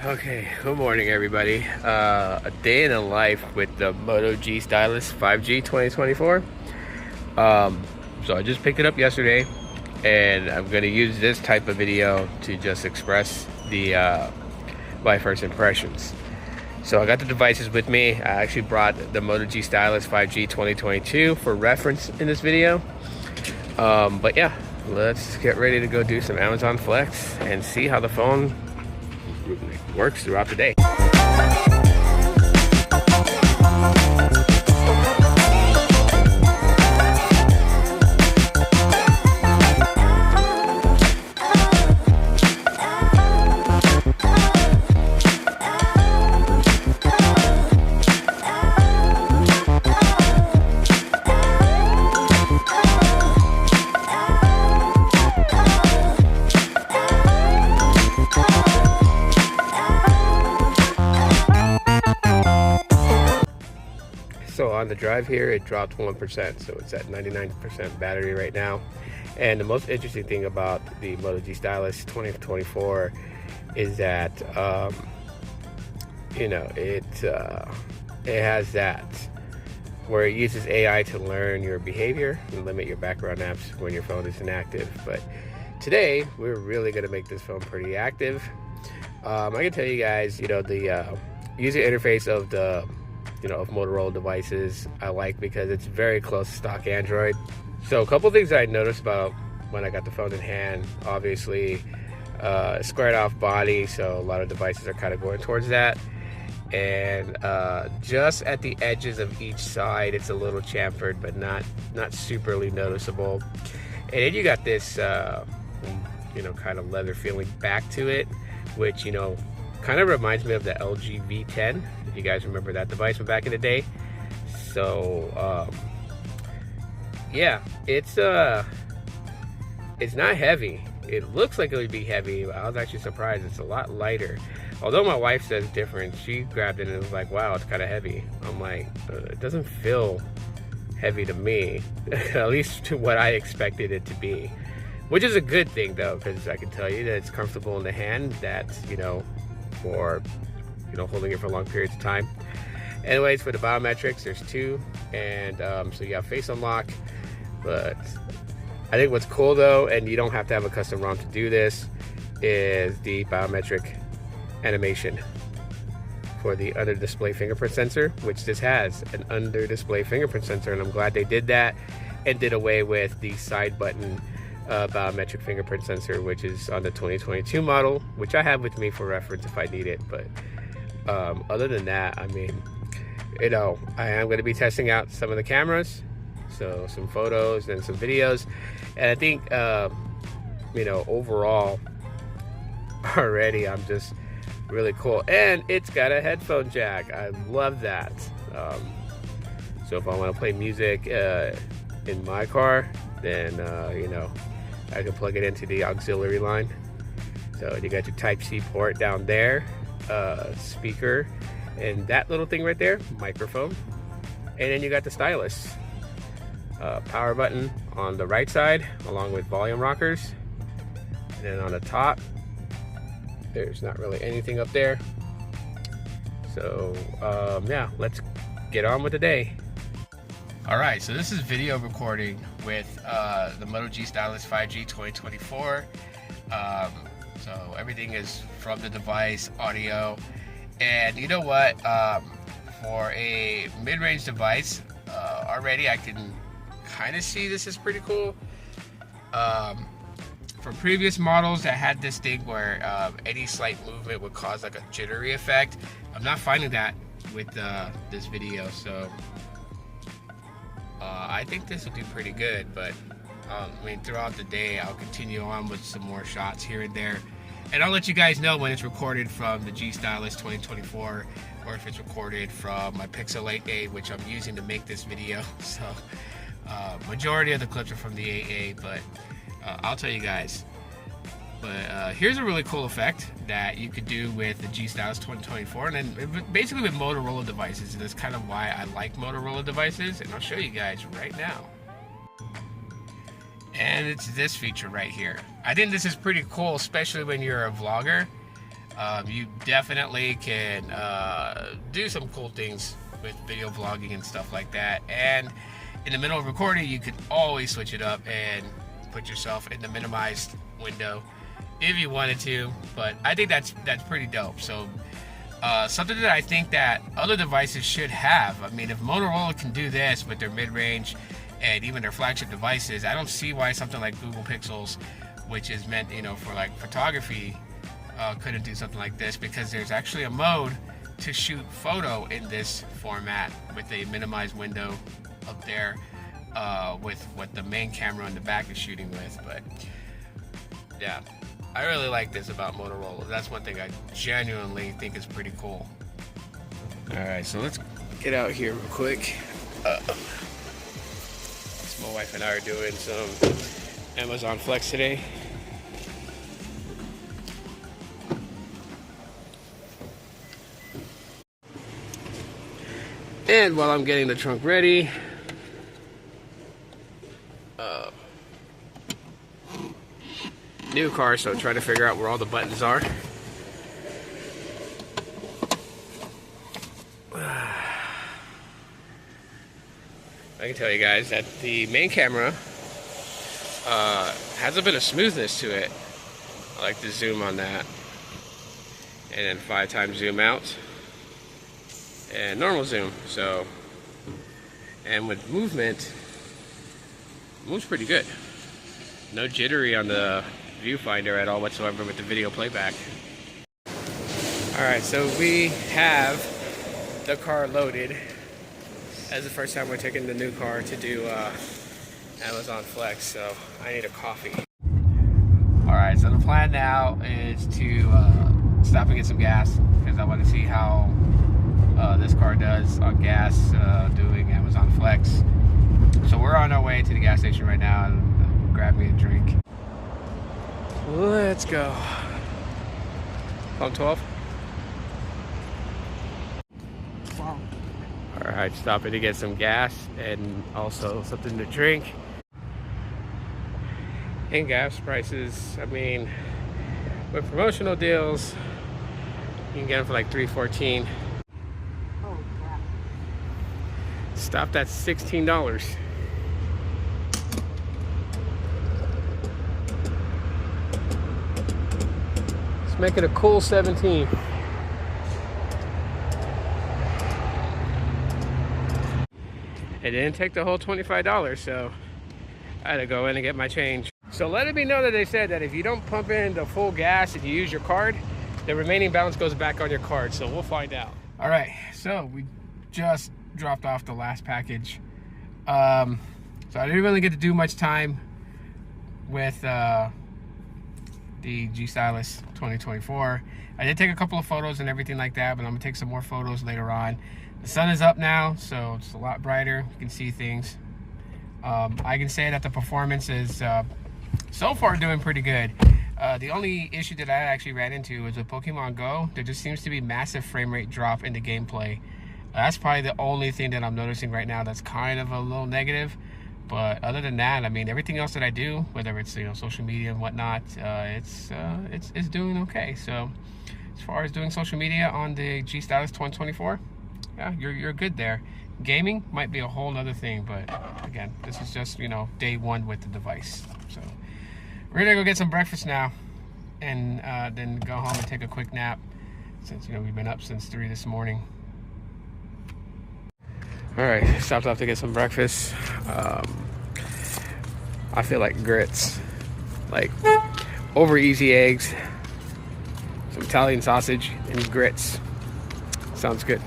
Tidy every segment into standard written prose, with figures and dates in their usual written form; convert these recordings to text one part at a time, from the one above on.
Okay, good morning everybody. A day in the life with the Moto G Stylus 5G 2024. So I just picked it up yesterday and I'm going to use this type of video to just express the my first impressions. So I got the devices with me. I actually brought the Moto G Stylus 5G 2022 for reference in this video. But yeah, let's get ready to go do some Amazon Flex and see how the phone works throughout the day. So on the drive here, it dropped 1%, so it's at 99% battery right now. And the most interesting thing about the Moto G Stylus 2024 is that, it has that where it uses AI to learn your behavior and limit your background apps when your phone is inactive. But today, we're really gonna make this phone pretty active. I can tell you guys, the user interface of the of Motorola devices I like because it's very close to stock Android. So a couple things I noticed about when I got the phone in hand, obviously squared off body, so a lot of devices are kind of going towards that. And just at the edges of each side, it's a little chamfered, but not superly noticeable. And then you got this kind of leather feeling back to it, which kind of reminds me of the LG V10, if you guys remember that device from back in the day. So yeah, it's not heavy. It looks like it would be heavy, but I was actually surprised. It's a lot lighter, although my wife says different. She grabbed it and was like, wow, it's kind of heavy. I'm like, it doesn't feel heavy to me, at least to what I expected it to be, which is a good thing though, because I can tell you that it's comfortable in the hand. That's for holding it for long periods of time. Anyways, for the biometrics, there's two, and so you have face unlock. But I think what's cool though, and you don't have to have a custom ROM to do this, is the biometric animation for the under display fingerprint sensor, which this has an under display fingerprint sensor, and I'm glad they did that and did away with the side button biometric fingerprint sensor, which is on the 2022 model, which I have with me for reference if I need it. But other than that, I mean, I am going to be testing out some of the cameras, so some photos and some videos, and I think overall already I'm just really cool. And it's got a headphone jack. I love that. So if I want to play music in my car, then I can plug it into the auxiliary line. So you got your Type-C port down there, speaker, and that little thing right there, microphone. And then you got the stylus. Power button on the right side, along with volume rockers. And then on the top, there's not really anything up there. So yeah, let's get on with the day. Alright, so this is video recording with the Moto G Stylus 5G 2024. So everything is from the device, audio. And you know what? For a mid-range device, already I can kind of see this is pretty cool. For previous models that had this thing where any slight movement would cause like a jittery effect, I'm not finding that with this video. So I think this will do pretty good, but I mean, throughout the day I'll continue on with some more shots here and there, and I'll let you guys know when it's recorded from the G Stylus 2024 or if it's recorded from my Pixel 8a, which I'm using to make this video. So majority of the clips are from the 8a, but I'll tell you guys. But here's a really cool effect that you could do with the G Stylus 2024, and then basically with Motorola devices, and that's kind of why I like Motorola devices, and I'll show you guys right now. And it's this feature right here. I think this is pretty cool, especially when you're a vlogger. You definitely can do some cool things with video vlogging and stuff like that. And in the middle of recording, you can always switch it up and put yourself in the minimized window if you wanted to. But I think that's pretty dope. So something that I think that other devices should have. I mean, if Motorola can do this with their mid-range and even their flagship devices, I don't see why something like Google Pixels, which is meant, you know, for like photography, couldn't do something like this, because there's actually a mode to shoot photo in this format with a minimized window up there, with what the main camera in the back is shooting with. But yeah, I really like this about Motorola. That's one thing I genuinely think is pretty cool. All right, so let's get out here real quick. So my wife and I are doing some Amazon Flex today. And while I'm getting the trunk ready, new car, so trying to figure out where all the buttons are. I can tell you guys that the main camera has a bit of smoothness to it. I like to zoom on that, and then 5 times zoom out, and normal zoom. So, and with movement, moves pretty good. No jittery on the viewfinder at all whatsoever with the video playback. Alright, so we have the car loaded. That's the first time we're taking the new car to do Amazon Flex, so I need a coffee. Alright, so the plan now is to stop and get some gas, because I want to see how this car does on gas doing Amazon Flex. So we're on our way to the gas station right now and grab me a drink. Let's go. Pump 12. Wow. Alright, stopping to get some gas and also something to drink. And gas prices, I mean, with promotional deals, you can get them for like $3.14. Oh, crap. Stopped at $16. Let's make it a cool 17. It didn't take the whole $25, so I had to go in and get my change. So let it be known that they said that if you don't pump in the full gas, if you use your card, the remaining balance goes back on your card. So we'll find out. All right, so we just dropped off the last package. So I didn't really get to do much time with the G Stylus 2024. I did take a couple of photos and everything like that, but I'm gonna take some more photos later on. The sun is up now, so it's a lot brighter. You can see things. I can say that the performance is so far doing pretty good. The only issue that I actually ran into was with Pokemon Go. There just seems to be massive frame rate drop in the gameplay. That's probably the only thing that I'm noticing right now that's kind of a little negative. But other than that, I mean, everything else that I do, whether it's, you know, social media and whatnot, it's doing okay. So as far as doing social media on the G Stylus 2024, yeah, you're good there. Gaming might be a whole other thing, but again, this is just, you know, day one with the device. So we're gonna go get some breakfast now, and then go home and take a quick nap, since, you know, we've been up since 3 this morning. All right, stopped off to get some breakfast. I feel like grits, like over easy eggs, some Italian sausage, and grits. Sounds good.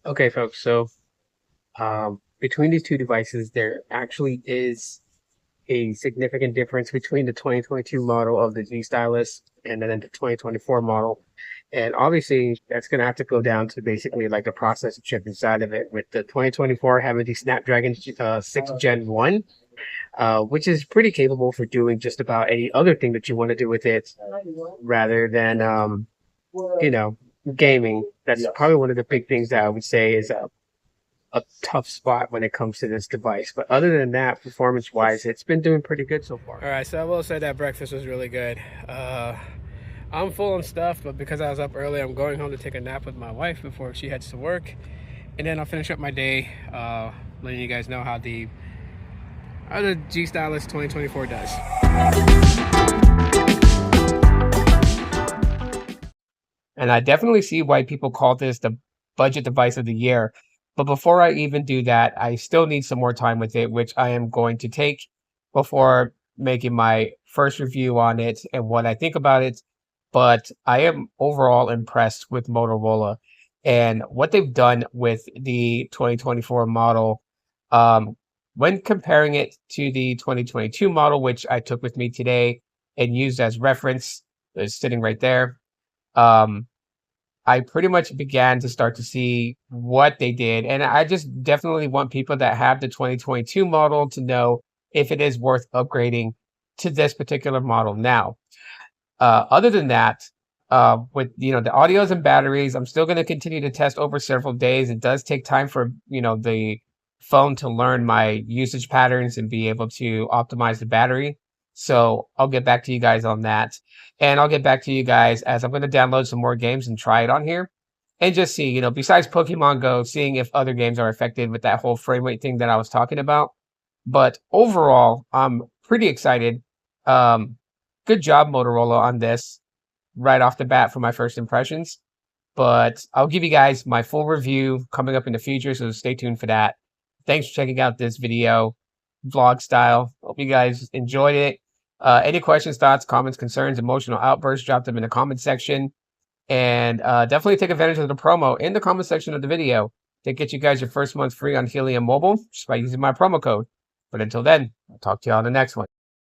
Okay, folks, so between these two devices, there actually is a significant difference between the 2022 model of the G Stylus and then the 2024 model. And obviously, that's going to have to go down to basically like the processor chip inside of it, with the 2024 having the Snapdragon 6 Gen 1, which is pretty capable for doing just about any other thing that you want to do with it, rather than, you know, gaming. That's probably one of the big things that I would say is a tough spot when it comes to this device. But other than that, performance-wise, it's been doing pretty good so far. All right, so I will say that breakfast was really good. I'm full on stuff, but because I was up early, I'm going home to take a nap with my wife before she heads to work. And then I'll finish up my day, letting you guys know how the G Stylus 2024 does. And I definitely see why people call this the budget device of the year. But before I even do that, I still need some more time with it, which I am going to take before making my first review on it and what I think about it. But I am overall impressed with Motorola and what they've done with the 2024 model. When comparing it to the 2022 model, which I took with me today and used as reference, it's sitting right there. I pretty much began to start to see what they did. And I just definitely want people that have the 2022 model to know if it is worth upgrading to this particular model now. Other than that, with the audios and batteries, I'm still going to continue to test over several days. It does take time for the phone to learn my usage patterns and be able to optimize the battery. So I'll get back to you guys on that. And I'll get back to you guys as I'm going to download some more games and try it on here. And just see, besides Pokemon Go, seeing if other games are affected with that whole frame rate thing that I was talking about. But overall, I'm pretty excited. Good job, Motorola, on this right off the bat for my first impressions. But I'll give you guys my full review coming up in the future, so stay tuned for that. Thanks for checking out this video, vlog style. Hope you guys enjoyed it. Any questions, thoughts, comments, concerns, emotional outbursts, drop them in the comment section. And definitely take advantage of the promo in the comment section of the video to get you guys your first month free on Helium Mobile just by using my promo code. But until then, I'll talk to you on the next one.